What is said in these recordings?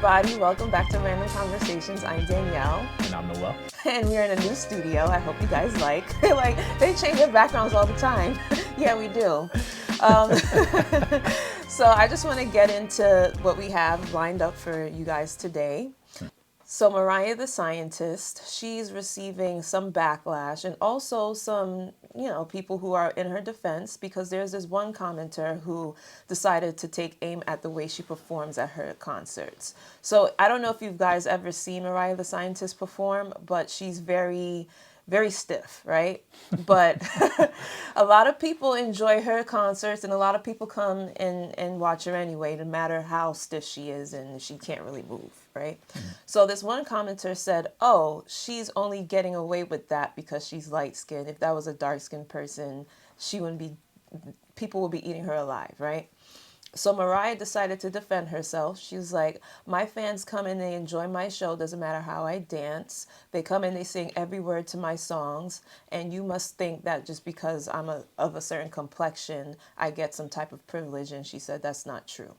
everybody. Welcome back to Random Conversations. I'm Danielle. And I'm Noel. And we're in a new studio. I hope you guys like. They change their backgrounds all the time. Yeah, we do. So I just want to get into what we have lined up for you guys today. So Mariah the Scientist, she's receiving some backlash and also some, people who are in her defense, because there's this one commenter who decided to take aim at the way she performs at her concerts. So I don't know if you guys ever seen Mariah the Scientist perform, but she's very, very stiff, right? But a lot of people enjoy her concerts and a lot of people come and watch her anyway, no matter how stiff she is and she can't really move, right? Mm-hmm. So this one commenter said, oh, she's only getting away with that because she's light-skinned. If that was a dark-skinned person, people would be eating her alive, right? So Mariah decided to defend herself. She was like, my fans come and they enjoy my show. Doesn't matter how I dance. They come and they sing every word to my songs. And you must think that just because I'm of a certain complexion, I get some type of privilege. And she said that's not true.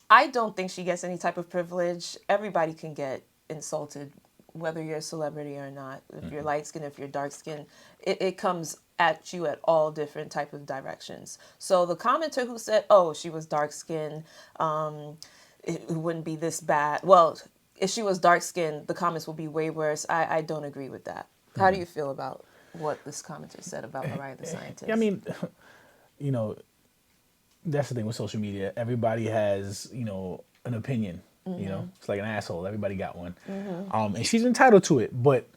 I don't think she gets any type of privilege. Everybody can get insulted, whether you're a celebrity or not. If you're light-skinned, if you're dark-skinned, it comes at you at all different type of directions. So the commenter who said, oh, she was dark-skinned, it wouldn't be this bad. Well, if she was dark-skinned, the comments will be way worse. I don't agree with that. How do you feel about what this commenter said about Mariah the Scientist? I mean, that's the thing with social media. Everybody has, an opinion. Mm-hmm. It's like an asshole. Everybody got one. Mm-hmm. And she's entitled to it. But,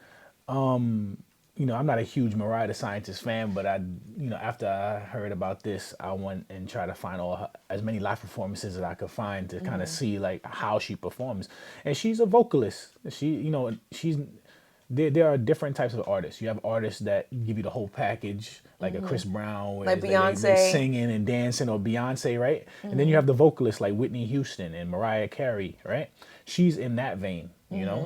I'm not a huge Mariah the Scientist fan, but after I heard about this, I went and tried to find as many live performances that I could find to kind of see like how she performs. And she's a vocalist. There are different types of artists. You have artists that give you the whole package, like a Chris Brown, where like Beyonce, they singing and dancing, or Beyonce, right? Mm-hmm. And then you have the vocalists like Whitney Houston and Mariah Carey, right? She's in that vein.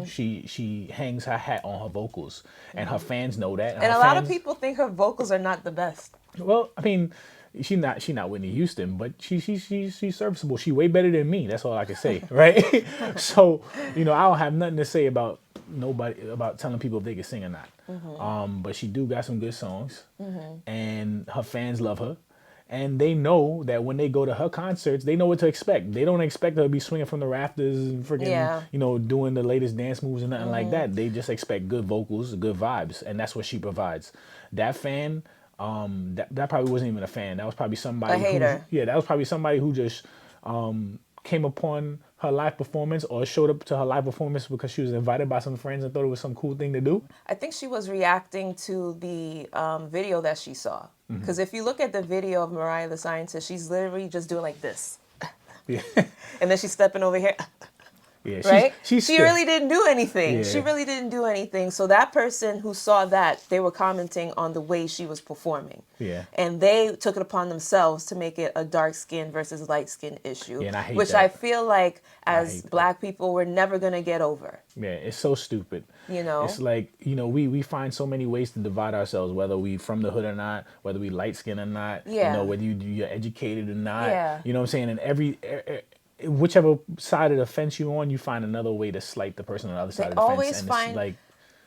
She hangs her hat on her vocals, and her fans know that. And a lot of people think her vocals are not the best. Well, I mean, she's not Whitney Houston, but she's serviceable. She's way better than me. That's all I can say, right? So, I don't have nothing to say about telling people if they can sing or not. Mm-hmm. But she do got some good songs, and her fans love her. And they know that when they go to her concerts, they know what to expect. They don't expect her to be swinging from the rafters and freaking, doing the latest dance moves and nothing like that. They just expect good vocals, good vibes, and that's what she provides. That fan, that probably wasn't even a fan. That was probably somebody. A hater. That was probably somebody who just came upon her live performance or showed up to her live performance because she was invited by some friends and thought it was some cool thing to do. I think she was reacting to the video that she saw. Because if you look at the video of Mariah the Scientist, she's literally just doing like this. Yeah. And then she's stepping over here. Yeah, right? She really didn't do anything. Yeah. She really didn't do anything. So that person who saw that, they were commenting on the way she was performing. Yeah. And they took it upon themselves to make it a dark skin versus light skin issue. Yeah, and I hate which that. I feel like as black people, we're never going to get over. Yeah, it's so stupid. It's like, we find so many ways to divide ourselves, whether we from the hood or not, whether we light skin or not, whether you're educated or not. Yeah. You know what I'm saying? And whichever side of the fence you're on, you find another way to slight the person on the other side of the fence. And it's like,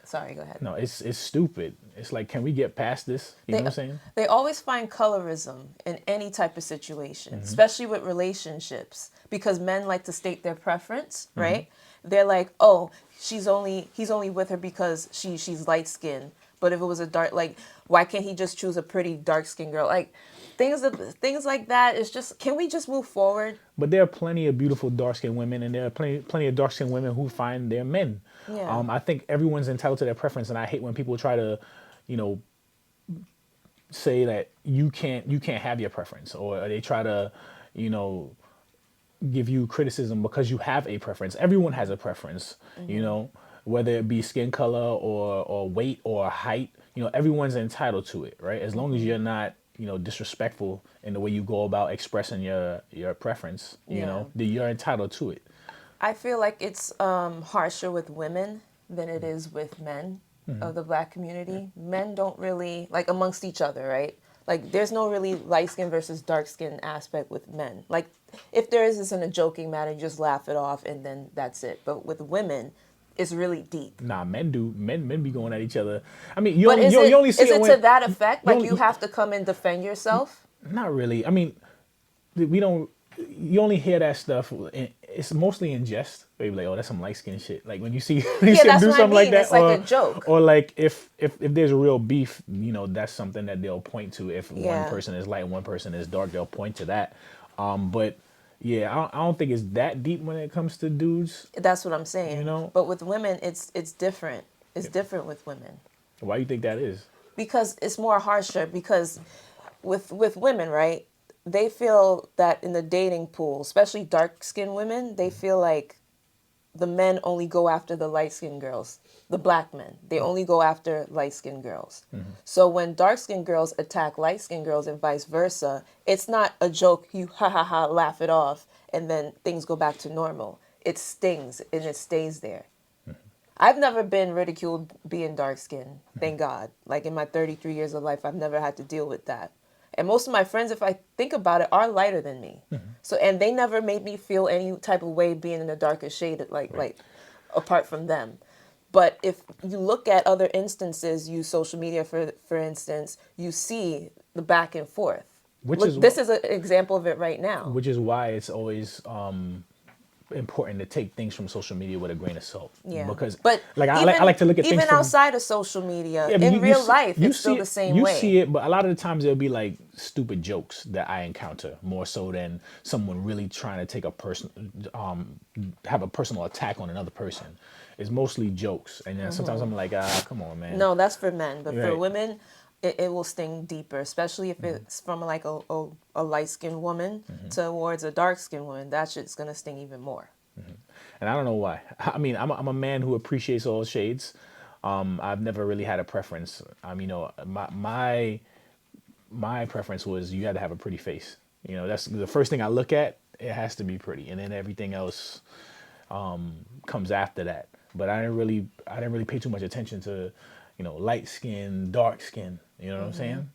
sorry, go ahead. No, it's stupid. It's like, can we get past this? You know what I'm saying? They always find colorism in any type of situation, especially with relationships, because men like to state their preference, right? They're like, oh, he's only with her because she's light skinned. But if it was a dark, like, why can't he just choose a pretty dark skinned girl? Like, things like that is just, can we just move forward? But there are plenty of beautiful dark-skinned women, and there are plenty of dark-skinned women who find their men. Yeah. I think everyone's entitled to their preference, and I hate when people try to, say that you can't have your preference, or they try to, give you criticism because you have a preference. Everyone has a preference, whether it be skin color or weight or height. Everyone's entitled to it, right? As long as you're not disrespectful in the way you go about expressing your preference, that you're entitled to it. I feel like it's harsher with women than it is with men of the black community. Men don't really, like amongst each other, right? Like, there's no really light skin versus dark skin aspect with men. Like, if there is, it's in a joking manner, you just laugh it off and then that's it. But with women, it's really deep. Nah, men do. Men be going at each other. I mean, you But only you only see is it it when to that effect? you Like, only, you have to come and defend yourself? not really. I mean, we don't. You only hear that stuff. It's mostly in jest. They be like, "Oh, that's some light skin shit." Like when you see when you Yeah, see them that's do what I something like mean. that, It's like a joke. or like if there's a real beef, you know, that's something that they'll point to. If one Yeah. person is light and one person is dark, they'll point to that. But yeah, I don't think it's that deep when it comes to dudes. That's what I'm saying. You know? But with women, it's different. It's different with women. Why you think that is? Because it's more harsher. Because with women, right? They feel that in the dating pool, especially dark-skinned women, they feel like the men only go after the light-skinned girls. The black men, they only go after light-skinned girls. So when dark-skinned girls attack light-skinned girls and vice versa, it's not a joke. You ha ha ha laugh it off, and then things go back to normal. It stings and it stays there. I've never been ridiculed being dark-skinned, thank God. Like in my 33 years of life, I've never had to deal with that. And most of my friends, if I think about it, are lighter than me. So, and they never made me feel any type of way being in the darkest shade, like apart from them. But if you look at other instances, use social media for instance, you see the back and forth. This is an example of it right now. Which is why it's always important to take things from social media with a grain of salt. Yeah, Because but like I like to look at things even from, outside of social media, yeah, but in real life, it's still the same way. You see it, but a lot of the times it'll be like stupid jokes that I encounter more so than someone really trying to take a person, have a personal attack on another person. It's mostly jokes, and then sometimes I'm like, come on, man. No, that's for men, but for Right. women, it will sting deeper, especially if it's from like a light-skinned woman towards a dark-skinned woman. That shit's gonna sting even more. And I don't know why. I mean, I'm a man who appreciates all shades. I've never really had a preference. You know, my preference was you had to have a pretty face. You know, that's the first thing I look at. It has to be pretty, and then everything else comes after that. But I didn't really pay too much attention to, you know, light skin, dark skin. You know what I'm saying?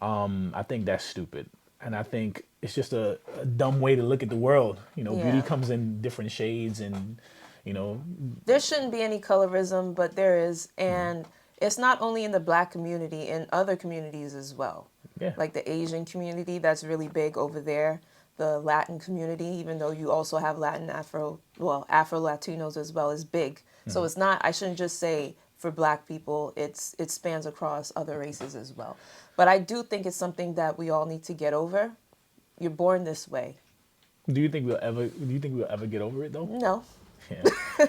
I think that's stupid, and I think it's just a dumb way to look at the world. You know, beauty Yeah. comes in different shades, and you know, There shouldn't be any colorism, but there is, and it's not only in the black community, in other communities as well. yeah. Like the Asian community, that's really big over there. The Latin community, even though you also have Afro Latinos as well, is big. So it's not, I shouldn't just say for black people, it spans across other races as well. But I do think it's something that we all need to get over. You're born this way. Do you think we'll ever get over it though? No. Yeah.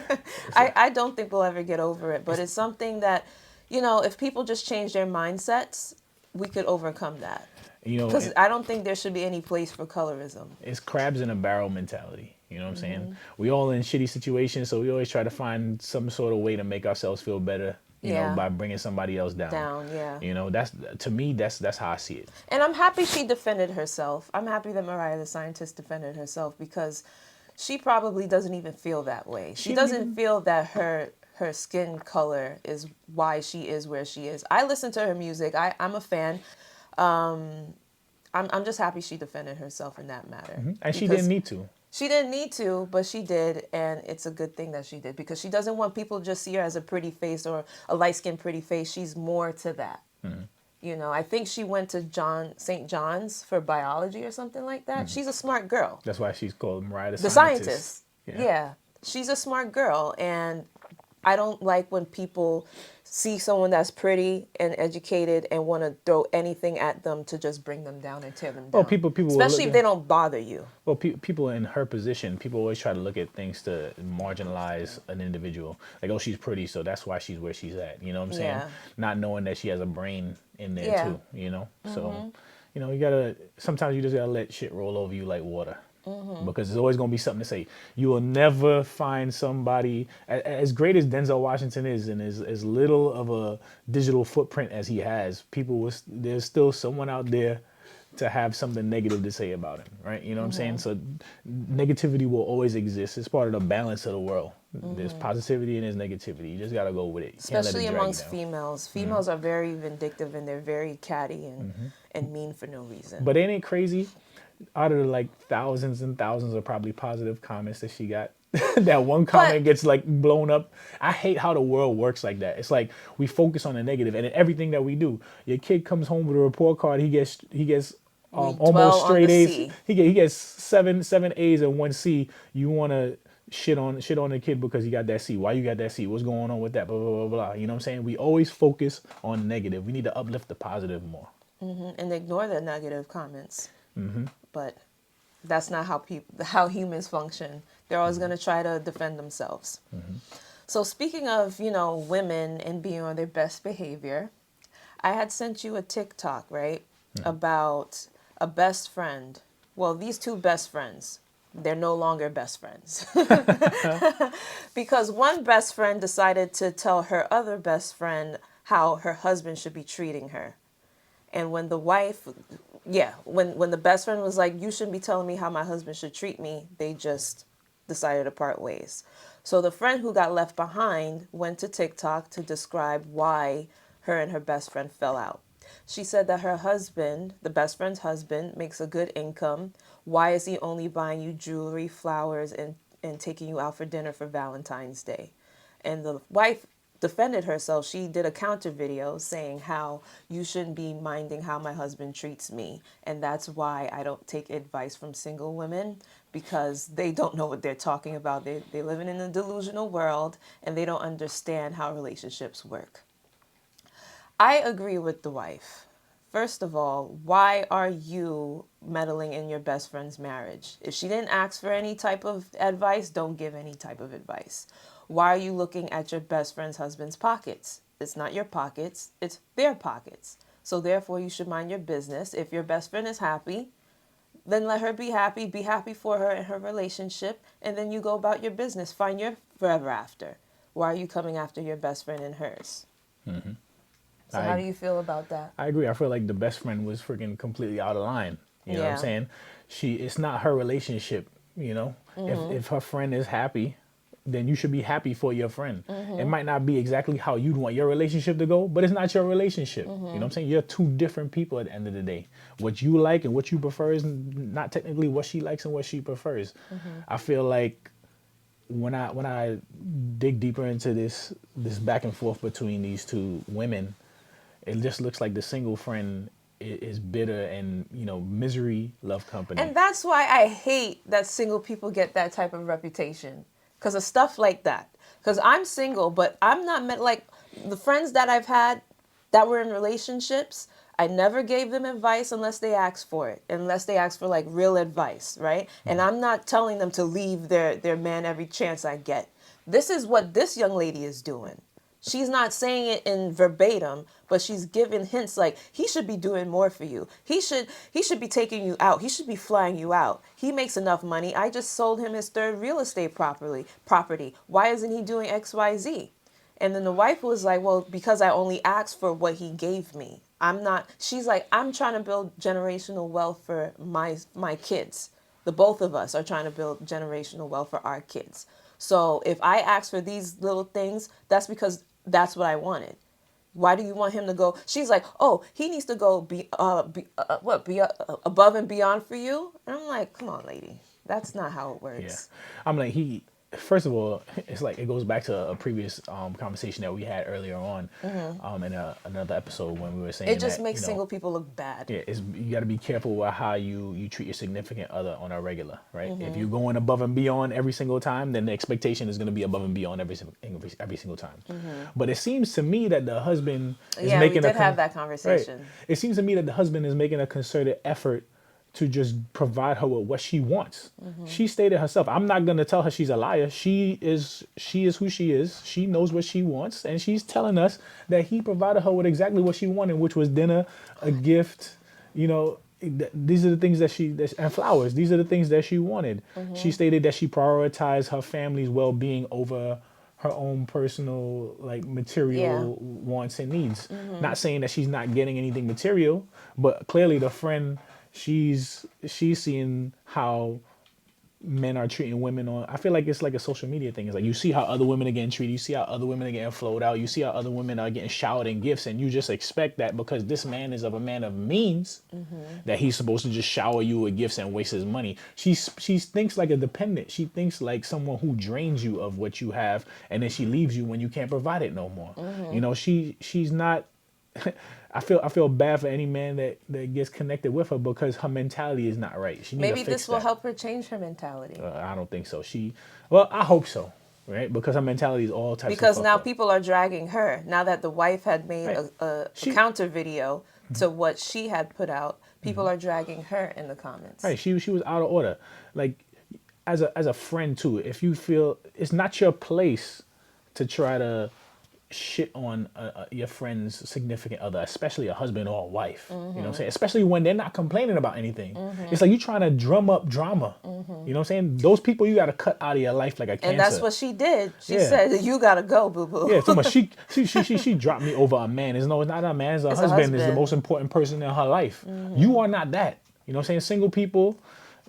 I don't think we'll ever get over it, but it's something that, you know, if people just change their mindsets, we could overcome that. You know, Because I don't think there should be any place for colorism. it's crabs in a barrel mentality. You know what I'm saying? We all in shitty situations, so we always try to find some sort of way to make ourselves feel better. You know, by bringing somebody else down. Yeah. You know, that's to me. That's how I see it. And I'm happy she defended herself. I'm happy that Mariah the Scientist defended herself because she probably doesn't even feel that way. She doesn't feel that her skin color is why she is where she is. I listen to her music. I'm a fan. I'm just happy she defended herself in that matter. And she didn't need to. She didn't need to, but she did, and it's a good thing that she did because she doesn't want people to just see her as a pretty face or a light-skinned pretty face. She's more to that. You know, I think she went to St. John's for biology or something like that. She's a smart girl. That's why she's called Mariah The scientist. Yeah. She's a smart girl, and I don't like when people see someone that's pretty and educated and want to throw anything at them to just bring them down and tear them down. Well, people especially if they don't bother you. Well, people in her position, people always try to look at things to marginalize an individual. Like, oh, she's pretty, so that's why she's where she's at. You know what I'm saying? Yeah. Not knowing that she has a brain in there Yeah. too. You know, so you know, sometimes you just gotta let shit roll over you like water. Because there's always going to be something to say. You will never find somebody as great as Denzel Washington is, and as little of a digital footprint as he has. There's still someone out there to have something negative to say about him, right? You know what I'm saying? So negativity will always exist. It's part of the balance of the world. There's positivity and there's negativity. You just got to go with it. You can't let it Especially drag you amongst down. females. Females are very vindictive and they're very catty and mean for no reason. But ain't it crazy? Out of the like thousands and thousands of probably positive comments that she got, that one comment But gets like blown up. I hate how the world works like that. It's like we focus on the negative, and in everything that we do, your kid comes home with a report card. He gets we dwell almost on the straight A's. C. He gets seven A's and one C. You want to shit on the kid because he got that C. Why you got that C? What's going on with that? Blah blah blah blah. You know what I'm saying? We always focus on the negative. We need to uplift the positive more. And ignore the negative comments. But that's not how humans function. They're always going to try to defend themselves. So speaking of, women and being on their best behavior, I had sent you a TikTok, right, about a best friend. Well, these two best friends, they're no longer best friends. Because one best friend decided to tell her other best friend how her husband should be treating her. And when the wife, when the best friend was like, you shouldn't be telling me how my husband should treat me, they just decided to part ways. So the friend who got left behind went to TikTok to describe why her and her best friend fell out. She said that her husband, the best friend's husband, makes a good income. Why is he only buying you jewelry, flowers, and taking you out for dinner for Valentine's Day? And the wife defended herself. She did a counter video saying how you shouldn't be minding how my husband treats me. And that's why I don't take advice from single women, because they don't know what they're talking about. They're living in a delusional world and they don't understand how relationships work. I agree with the wife. First of all, why are you meddling in your best friend's marriage? If she didn't ask for any type of advice, don't give any type of advice. Why are you looking at your best friend's husband's pockets? It's not your pockets, it's their pockets. So therefore, you should mind your business. If your best friend is happy, then let her be happy for her and her relationship, and then you go about your business. Find your forever after. Why are you coming after your best friend and hers? So how do you feel about that? I agree. I feel like the best friend was freaking completely out of line. You know what I'm saying? It's not her relationship, If her friend is happy, then you should be happy for your friend. It might not be exactly how you'd want your relationship to go, but it's not your relationship. You know what I'm saying? You're two different people at the end of the day. What you like and what you prefer is not technically what she likes and what she prefers. I feel like when I dig deeper into this back and forth between these two women, it just looks like the single friend is bitter and, misery love company. And that's why I hate that single people get that type of reputation. Because of stuff like that. Because I'm single, but I'm not meant like the friends that I've had that were in relationships. I never gave them advice unless they asked for it, unless they asked for like real advice, right? And I'm not telling them to leave their man every chance I get. This is what this young lady is doing. She's not saying it in verbatim, but she's giving hints like he should be doing more for you. He should be taking you out. He should be flying you out. He makes enough money. I just sold him his third real estate property. Why isn't he doing XYZ? And then the wife was like, well, because I only asked for what he gave me. She's like, I'm trying to build generational wealth for my kids. The both of us are trying to build generational wealth for our kids. So if I ask for these little things, that's because that's what I wanted. Why do you want him to go? She's like, oh, he needs to go be above and beyond for you. And I'm like, come on, lady, that's not how it works. Yeah, I'm like First of all, it's like it goes back to a previous conversation that we had earlier on in another episode when we were saying it just that, makes single people look bad. Yeah, you got to be careful with how you treat your significant other on a regular, right? If you're going above and beyond every single time, then the expectation is going to be above and beyond every single time. But it seems to me that the husband is making we did have that conversation. Right. It seems to me that the husband is making a concerted effort to just provide her with what she wants. She stated herself, I'm not going to tell her she's a liar. She is who she is. She knows what she wants. And she's telling us that he provided her with exactly what she wanted, which was dinner, a gift, these are the things and flowers. These are the things that she wanted. She stated that she prioritized her family's well-being over her own personal material wants and needs. Not saying that she's not getting anything material, but clearly the friend, she's seeing how men are treating women on. I feel like it's like a social media thing. It's like you see how other women are getting treated, you see how other women are getting flowed out, you see how other women are getting showered in gifts, and you just expect that because this man is of a man of means that he's supposed to just shower you with gifts and waste his money. She thinks like a dependent. She thinks like someone who drains you of what you have, and then she leaves you when you can't provide it no more. You know, she's not. I feel bad for any man that gets connected with her because her mentality is not right. She needs to Maybe fix this will that. help her change her mentality. I don't think so. Well, I hope so, right? Because her mentality is all types Because of now fucked up. people are dragging her. Now that the wife had made Right. a She- counter video to what she had put out, people are dragging her in the comments. Right, she was out of order. Like as a friend too, if you feel it's not your place to try to shit on your friend's significant other, especially a husband or a wife. You know what I'm saying? Especially when they're not complaining about anything. It's like you trying to drum up drama. You know what I'm saying? Those people you got to cut out of your life like a cancer. And that's what she did. She Yeah. said, "You gotta go, boo boo." Yeah, too much. She dropped me over a man. It's not a man. It's a husband. It's the husband. most important person in her life. You are not that. You know what I'm saying? Single people,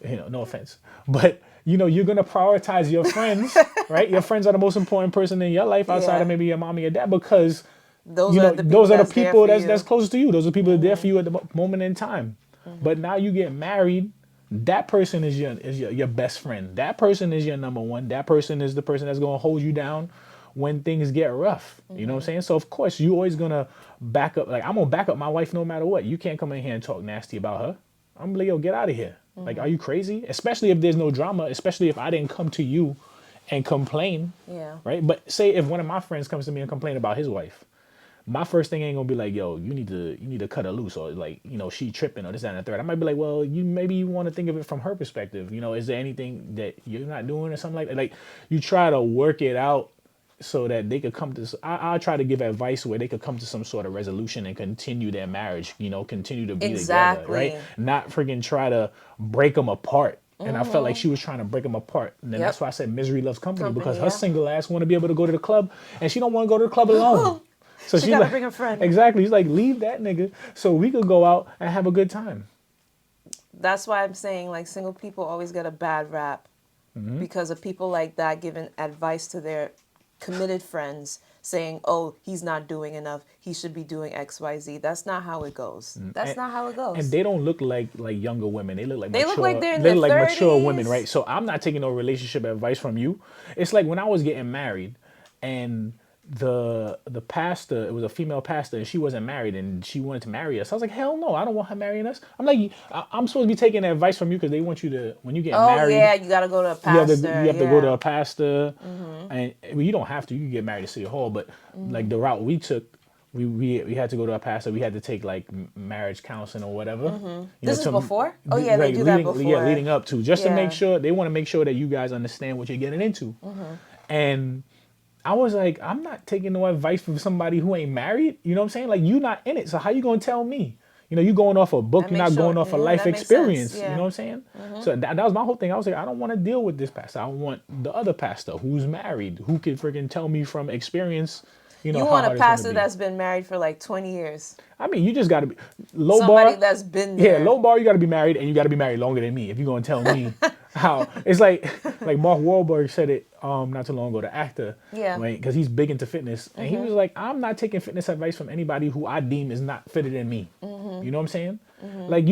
no offense, but you're gonna prioritize your friends, right? Your friends are the most important person in your life outside of Yeah. maybe your mom and your dad because Those are the people those are the that's there people for that's you. closest to you. Those are the people that are there for you at the moment in time. But now you get married. That person is your best friend. That person is your number one. That person is the person that's gonna hold you down when things get rough. You know what I'm saying? So of course you always gonna back up. Like I'm gonna back up my wife no matter what. You can't come in here and talk nasty about her. I'm like, yo, get out of here. Like, are you crazy? Especially if there's no drama. Especially if I didn't come to you and complain. Yeah. Right. But say if one of my friends comes to me and complain about his wife, my first thing ain't gonna be like, yo, you need to cut her loose, or like, she tripping or this, that, and the third. I might be like, well, you want to think of it from her perspective. Is there anything that you're not doing or something like that? Like, you try to work it out so that they could come to. I'll try to give advice where they could come to some sort of resolution and continue their marriage. Continue to be together, right? Exactly. Not freaking try to break them apart. And I felt like she was trying to break them apart. And then that's why I said misery loves company because her yeah. single ass want to be able to go to the club, and she don't want to go to the club alone. So She gotta like, bring a friend. Exactly. He's like, leave that nigga so we could go out and have a good time. That's why I'm saying, like, single people always get a bad rap because of people like that giving advice to their committed friends saying, oh, he's not doing enough. He should be doing X, Y, Z. That's not how it goes. That's not how it goes. And they don't look like younger women. They look like They mature. look like they're in they their look like mature 30s. women, right? So I'm not taking no relationship advice from you. It's like when I was getting married and the pastor, it was a female pastor, and she wasn't married, and she wanted to marry us. I was like, hell no, I don't want her marrying us. I'm like, I'm supposed to be taking advice from you because they want you to, when you get married. Oh, yeah, you got to go to a pastor. You have to go to a pastor, and well, you don't have to. You can get married at City Hall, but like the route we took, we had to go to a pastor. We had to take like marriage counseling or whatever. This is before? Oh, yeah, they do that before. Yeah, leading up to, just to Yeah. make sure, they want to make sure that you guys understand what you're getting into. And I was like, I'm not taking no advice from somebody who ain't married. You know what I'm saying? Like, you're not in it. So how you going to tell me? You going off a book. That You're not makes going sure- off a yeah, life that makes experience. sense, yeah. You know what I'm saying? So that was my whole thing. I was like, I don't want to deal with this pastor. I want the other pastor who's married, who can freaking tell me from experience. You how want hard a it's gonna pastor be. that's been married for like 20 years. I mean, you just got to be low Somebody bar. that's been Yeah, there. low bar. You got to be married, and you got to be married longer than me. If you're gonna tell me how, it's like Mark Wahlberg said it not too long ago, the actor. Yeah. Because he's big into fitness, and he was like, I'm not taking fitness advice from anybody who I deem is not fitter than me. You know what I'm saying? Like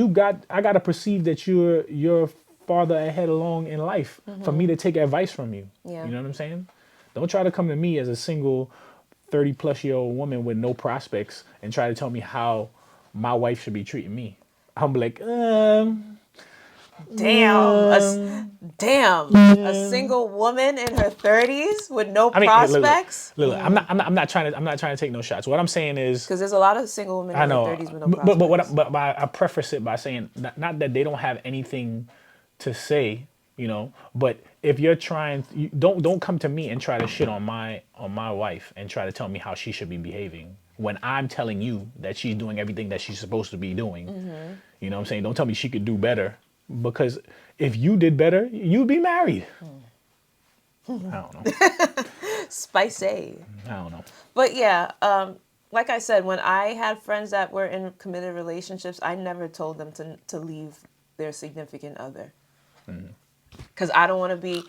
I got to perceive that you're farther ahead along in life for me to take advice from you. Yeah. You know what I'm saying? Don't try to come to me as a single 30-plus-year-old woman with no prospects and try to tell me how my wife should be treating me. I'm like, Damn, a single woman in her 30s with no prospects. Look, I'm not trying to take no shots. What I'm saying is, Because there's a lot of single women I in their know, 30s with no prospects. but I preface it by saying not that they don't have anything to say, but if you're trying, don't come to me and try to shit on my wife and try to tell me how she should be behaving when I'm telling you that she's doing everything that she's supposed to be doing. You know what I'm saying? Don't tell me she could do better, because if you did better, you'd be married. I don't know. Spicy. I don't know. But yeah, like I said, when I had friends that were in committed relationships, I never told them to leave their significant other. Because I don't want to be,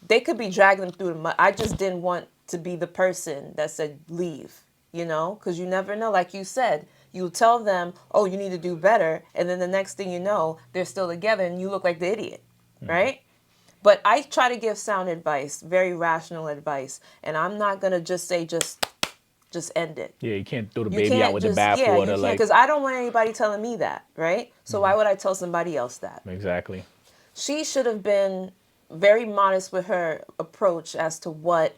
they could be dragging them through the mud. I just didn't want to be the person that said leave, because you never know. Like you said, you tell them, oh, you need to do better. And then the next thing you know, they're still together and you look like the idiot, right? But I try to give sound advice, very rational advice. And I'm not going to just say, just end it. Yeah, you can't throw the You baby can't out with the just, yeah, you bathwater. can't, Like, because I don't want anybody telling me that, right? So why would I tell somebody else that? exactly. She should have been very modest with her approach as to what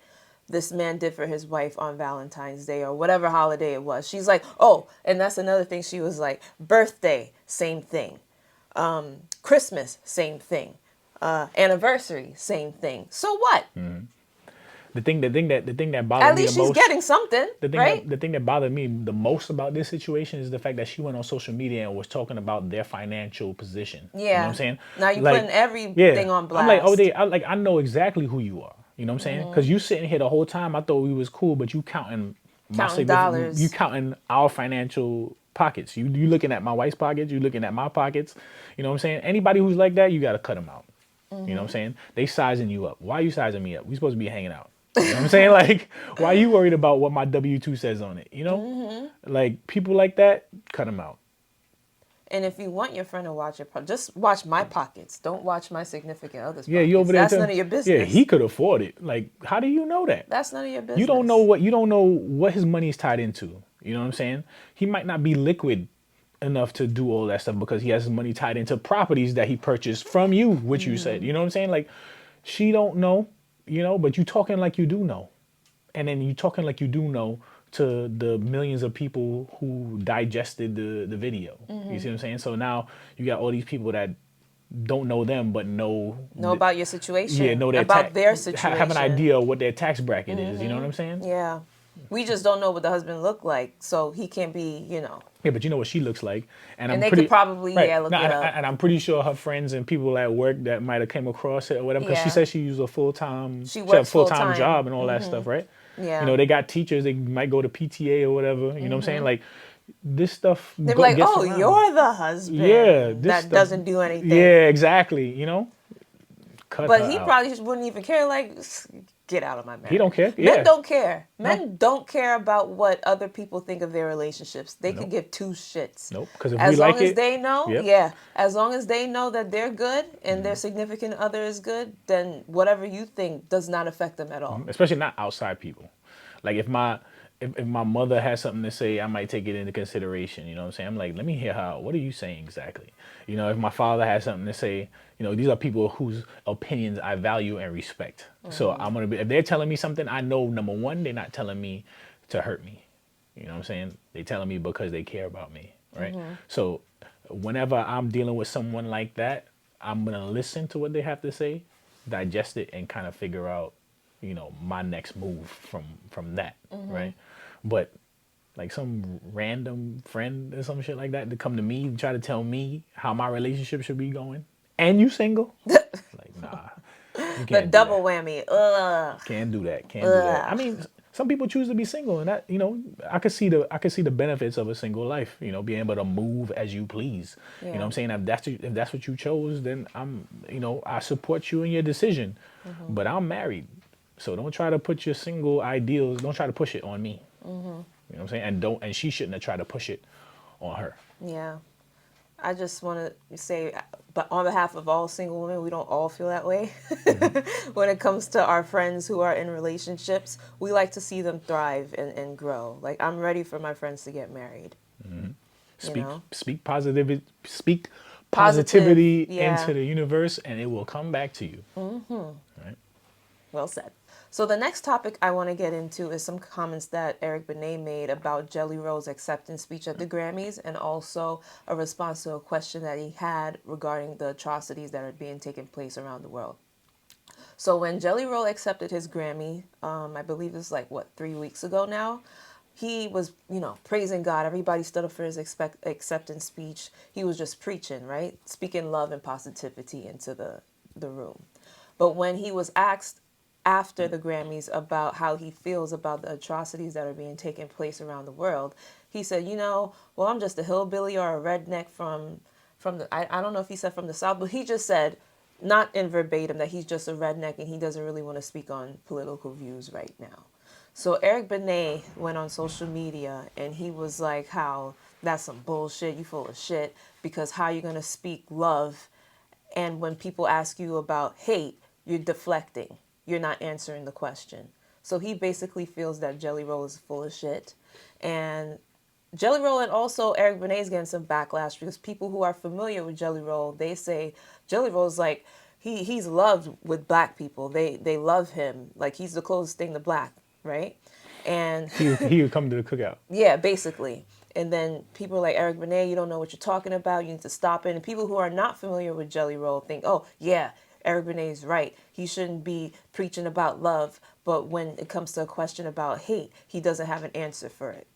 this man did for his wife on Valentine's Day or whatever holiday it was. She's like, oh, and that's another thing. She was like, birthday, same thing. Christmas, same thing. Anniversary, same thing. So what? The thing that bothered At me the least she's most. getting something, right? The thing that bothered me the most about this situation is the fact that she went on social media and was talking about their financial position. You know what Yeah. I'm saying? Now you're Like, putting everything yeah, on I'm like, oh, blast. I know exactly who you are. You know what I'm saying? Because you sitting here the whole time, I thought we was cool, but you counting Counting you dollars. counting our financial pockets. You looking at my wife's pockets, you looking at my pockets. You know what I'm saying? Anybody who's like that, you got to cut them out. You know what I'm saying? They sizing you up. Why are you sizing me up? We supposed to be hanging out. You know what I'm saying? Like, why are you worried about what my W-2 says on it? You know? Like, people like that, cut them out. And if you want your friend to watch your just watch my pockets. Don't watch my significant other's Yeah, you pockets. over there That's too. none of your Yeah, business. he could afford it. Like, how do you know that? That's none of your You don't business. know what his money is tied into. You know what I'm saying? He might not be liquid enough to do all that stuff because he has his money tied into properties that he purchased from you, which you said. You know what I'm saying? Like, she don't know, but you talking like you do know. And then you talking like you do know to the millions of people who digested the video. You see what I'm saying? So now you got all these people that don't know them but know Know about your yeah, situation. know their About tax, their have an situation. idea of what their tax bracket is. You know what I'm saying? Yeah. We just don't know what the husband looked like. So he can't be. Yeah, but you know what she looks like, and And I'm they could pretty probably, right. yeah, look No, it up. and I'm pretty sure her friends and people at work that might have came across it or whatever, because she Yeah. said she used a She she had a works full full time time. job and all that stuff, right? Yeah. They got teachers. They might go to PTA or whatever. You know what I'm saying? Like, this stuff They'd be like, gets oh, around. you're the Yeah, husband this that stuff. doesn't do anything. Yeah, exactly. Cut But her he out. probably just wouldn't even care. Like, get out of my He don't marriage. care. Men Yeah. don't care. No. Men don't care about what other people think of their relationships. They could Nope. give two shits. Nope. Because if we As long like as it, they know, yep. yeah, as long as they know that they're good and their significant other is good, then whatever you think does not affect them at all. Especially not outside people. Like, if my mother has something to say, I might take it into consideration. You know what I'm saying? I'm like, let me hear how. What are you saying exactly? If my father has something to say, these are people whose opinions I value and respect. So I'm gonna be. If they're telling me something, I know number one, they're not telling me to hurt me. You know what I'm saying? They telling me because they care about me, right? So whenever I'm dealing with someone like that, I'm gonna listen to what they have to say, digest it, and kind of figure out, my next move from that, right? But like some random friend or some shit like that to come to me and try to tell me how my relationship should be going, and you single, like, nah, you The can't do double that. whammy. Ugh. Can't do that. Can't do that. I Ugh. mean, some people choose to be single, and that I could see the benefits of a single life. Being able to move as you please. You know what Yeah. I'm saying? If that's what you chose, then I support you in your decision. But I'm married, so don't try to put your single ideals. Don't try to push it on me. You know what I'm saying? And she shouldn't have tried to push it on her. Yeah. I just want to say, but on behalf of all single women, we don't all feel that way. When it comes to our friends who are in relationships, we like to see them thrive and grow. Like, I'm ready for my friends to get married. Speak know? speak positivity. Speak Positive, positivity yeah. into the universe, and it will come back to you. Right? Well said. So the next topic I want to get into is some comments that Eric Benet made about Jelly Roll's acceptance speech at the Grammys, and also a response to a question that he had regarding the atrocities that are being taken place around the world. So when Jelly Roll accepted his Grammy, I believe it was like, 3 weeks ago now, he was, praising God. Everybody stood up for his acceptance speech. He was just preaching, right? Speaking love and positivity into the room. But when he was asked after the Grammys about how he feels about the atrocities that are being taken place around the world, he said, well, I'm just a hillbilly or a redneck from the, I don't know if he said from the South, but he just said, not in verbatim, that he's just a redneck and he doesn't really want to speak on political views right now. So Eric Benet went on social media and he was like, how that's some bullshit, you full of shit, because how you going to speak love and when people ask you about hate, you're deflecting. You're not answering the question. So he basically feels that Jelly Roll is full of shit. And Jelly Roll and also Eric Benet is getting some backlash because people who are familiar with Jelly Roll, they say Jelly Roll is like, he's loved with black people. They love him. Like he's the closest thing to black, right? And He would come to the cookout. yeah, basically. And then people like Eric Benet, you don't know what you're talking about. You need to stop it. And people who are not familiar with Jelly Roll think, oh, yeah, Eric Benet is right. He shouldn't be preaching about love. But when it comes to a question about hate, he doesn't have an answer for it.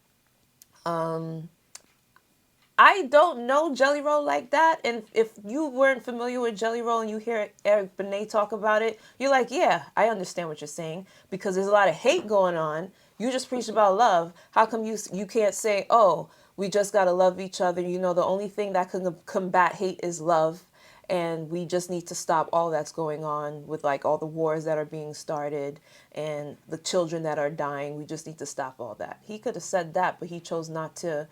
I don't know Jelly Roll like that. And if you weren't familiar with Jelly Roll and you hear Eric Benet talk about it, you're like, yeah, I understand what you're saying. Because there's a lot of hate going on. You just preach about love. How come you can't say, oh, we just got to love each other? You know, the only thing that can combat hate is love. And we just need to stop all that's going on with like all the wars that are being started and the children that are dying. We just need to stop all that. He could have said that, but he chose not to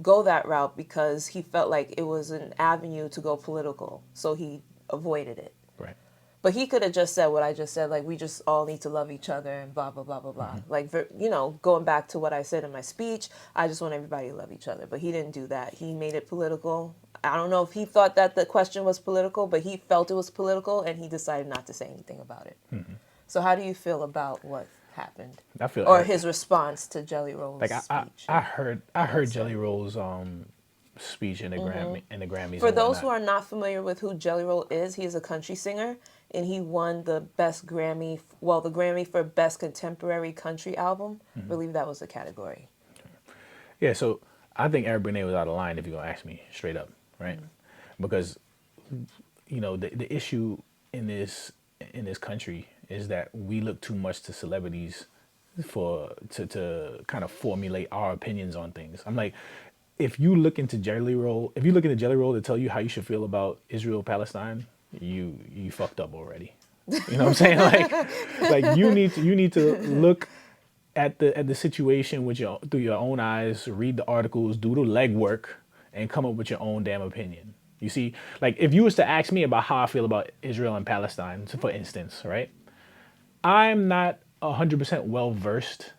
go that route because he felt like it was an avenue to go political. So he avoided it. Right. But he could have just said what I just said, like, we just all need to love each other and blah, blah, blah, blah, blah. Like, you know, going back to what I said in my speech, I just want everybody to love each other. But he didn't do that. He made it political. I don't know if he thought that the question was political, but he felt it was political, and he decided not to say anything about it. So how do you feel about what happened? I feel or his response to Jelly Roll's like speech? I heard Jelly Roll's speech in the Grammys. For those who are not familiar with who Jelly Roll is, he is a country singer, and he won the best Grammy, the Grammy for Best Contemporary Country Album. I believe that was the category. Yeah, so I think Eric Benet was out of line if you're going to ask me straight up, right? Because, you know, the issue in this country is that we look too much to celebrities to kind of formulate our opinions on things. I'm like, if you look into Jelly Roll to tell you how you should feel about Israel Palestine, you fucked up already. You know what I'm saying? Like you need to look at the situation through your own eyes, read the articles, do the legwork, and come up with your own damn opinion. You see, like if you was to ask me about how I feel about Israel and Palestine, for instance, right? I'm not 100% well versed.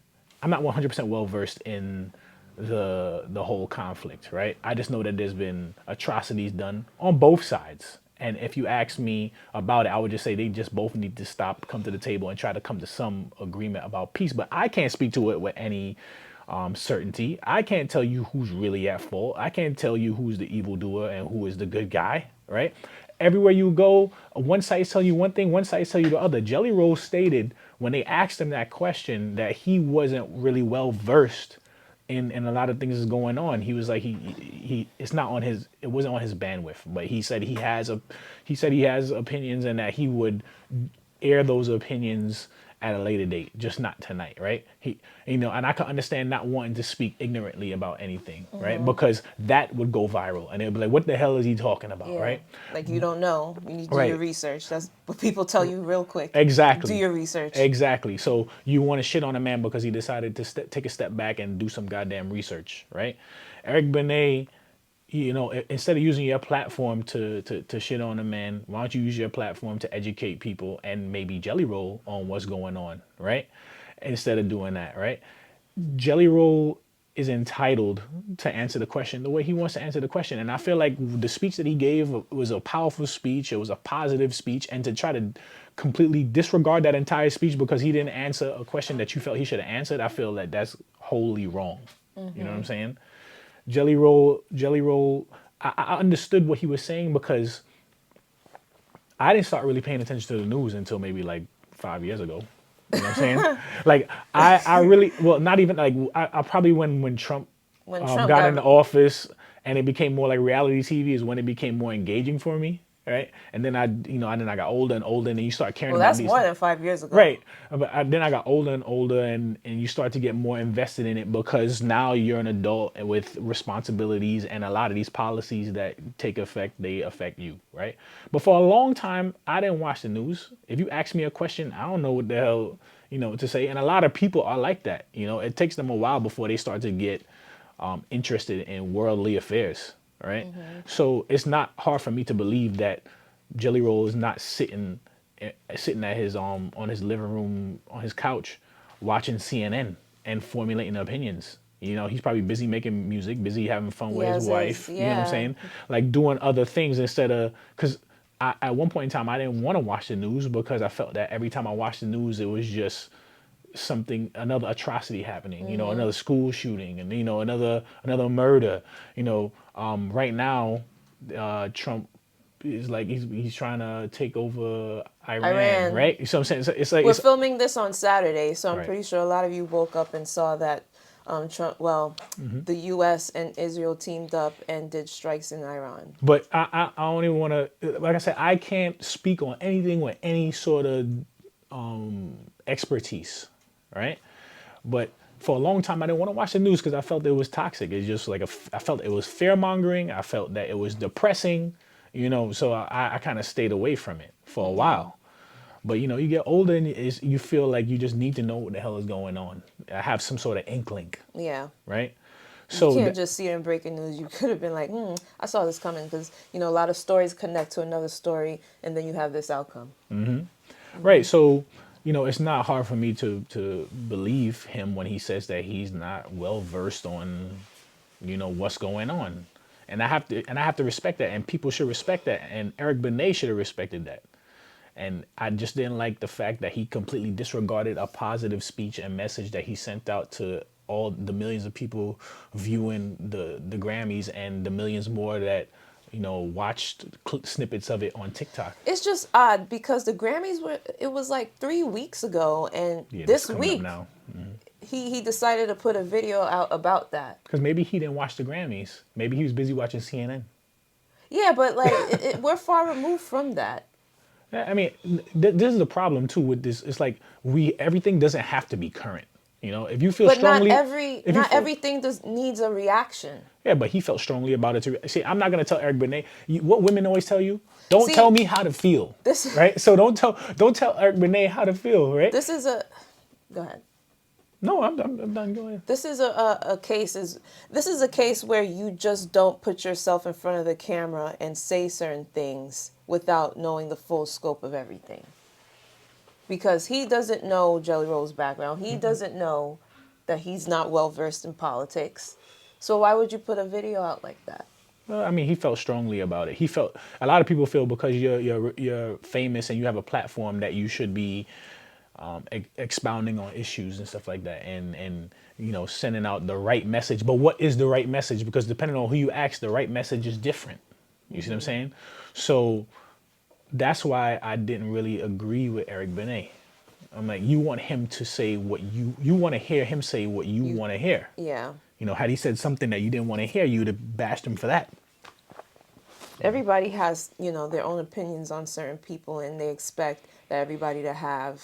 I'm not 100% well versed in the whole conflict, right? I just know that there's been atrocities done on both sides. And if you ask me about it, I would just say they just both need to stop, come to the table, and try to come to some agreement about peace. But I can't speak to it with any certainty. I can't tell you who's really at fault. I can't tell you who's the evildoer and who is the good guy, right? Everywhere you go, one side tell you one thing, one side tell you the other. Jelly Roll stated when they asked him that question that he wasn't really well versed in a lot of things is going on. He was like it wasn't on his bandwidth, but he said he has opinions and that he would air those opinions at a later date, just not tonight, right? And I can understand not wanting to speak ignorantly about anything, right? Because that would go viral and it'd be like, what the hell is he talking about, right? Like you don't know. You need to do your research. That's what people tell you real quick. Exactly. Do your research. Exactly. So you want to shit on a man because he decided to take a step back and do some goddamn research, right? Eric Benet, instead of using your platform to shit on a man, why don't you use your platform to educate people and maybe Jelly Roll on what's going on, right? Instead of doing that, right? Jelly Roll is entitled to answer the question the way he wants to answer the question. And I feel like the speech that he gave was a powerful speech. It was a positive speech. And to try to completely disregard that entire speech because he didn't answer a question that you felt he should have answered, I feel like that's wholly wrong. You know what I'm saying? Jelly Roll, I understood what he was saying because I didn't start really paying attention to the news until maybe like 5 years ago. You know what I'm saying? Like I really, well, not even like, I probably when Trump got into office and it became more like reality TV is when it became more engaging for me. right? And then I got older and older, and then you start caring Well, about that's these. more than 5 years ago. Right. Then I got older and older, and you start to get more invested in it because now you're an adult with responsibilities, and a lot of these policies that take effect, they affect you, right? But for a long time, I didn't watch the news. If you ask me a question, I don't know what the hell, to say. And a lot of people are like that. It takes them a while before they start to get interested in worldly affairs, right? So it's not hard for me to believe that Jelly Roll is not sitting at his on his living room on his couch watching CNN and formulating opinions. He's probably busy making music, busy having fun with his Yes, wife. You know what I'm yeah. saying? Like doing other things instead of because. At one point in time, I didn't want to watch the news because I felt that every time I watched the news, it was just another atrocity happening, another school shooting, and another murder. Right now, Trump is like he's trying to take over Iran, Iran. right? You see what I'm saying? It's like We're it's filming this on Saturday, so I'm right. pretty sure a lot of you woke up and saw that Trump, well, the U.S. and Israel teamed up and did strikes in Iran. But I don't even want to. Like I said, I can't speak on anything with any sort of expertise, right? But for a long time, I didn't want to watch the news because I felt it was toxic. It's just like I felt it was fear mongering. I felt that it was depressing, So I kind of stayed away from it for a while. But you get older and you feel like you just need to know what the hell is going on. I have some sort of inkling, Yeah. right? You So can't just see it in breaking news. You could have been like, I saw this coming because, a lot of stories connect to another story and then you have this outcome. right. So it's not hard for me to believe him when he says that he's not well versed on, what's going on. And I have to respect that, and people should respect that, and Eric Benet should have respected that. And I just didn't like the fact that he completely disregarded a positive speech and message that he sent out to all the millions of people viewing the Grammys and the millions more that watched snippets of it on TikTok. It's just odd because the Grammys it was like 3 weeks ago, and Yeah, this this coming up week now. he decided to put a video out about that. Because maybe he didn't watch the Grammys. Maybe he was busy watching CNN. Yeah, but like we're far removed from that. I mean, this is the problem too with this. It's like everything doesn't have to be current. If you feel But strongly, everything needs a reaction. Yeah, but he felt strongly about it too. See, I'm not gonna tell Eric Benet. What women always tell you: don't See, tell me how to feel. this- Right? So don't tell Eric Benet how to feel. Right? This is a go ahead. No, I'm done. Go ahead. This is this is a case where you just don't put yourself in front of the camera and say certain things without knowing the full scope of everything. Because he doesn't know Jelly Roll's background. He doesn't know that he's not well versed in politics. So why would you put a video out like that? Well, I mean, he felt strongly about it. A lot of people feel because you're famous and you have a platform that you should be expounding on issues and stuff like that, and sending out the right message. But what is the right message? Because depending on who you ask, the right message is different. You see what I'm saying? So that's why I didn't really agree with Eric Benet. I'm like, you want him to say what you want to hear him say what you want to hear. Yeah. Had he said something that you didn't want to hear, you'd have bashed him for that. Everybody has, their own opinions on certain people, and they expect that everybody to have,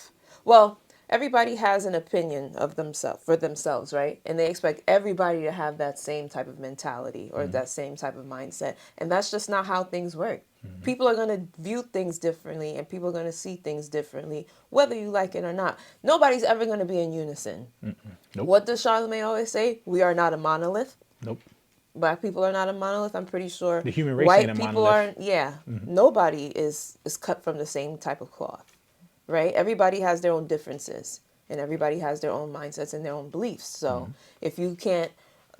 everybody has an opinion of themselves, right? And they expect everybody to have that same type of mentality or that same type of mindset. And that's just not how things work. People are going to view things differently, and people are going to see things differently, whether you like it or not. Nobody's ever going to be in unison. Nope. What does Charlamagne always say? We are not a monolith. Nope. Black people are not a monolith. I'm pretty sure The human race white ain't a people monolith. aren't. Yeah, nobody is cut from the same type of cloth, right? Everybody has their own differences, and everybody has their own mindsets and their own beliefs. So if you can't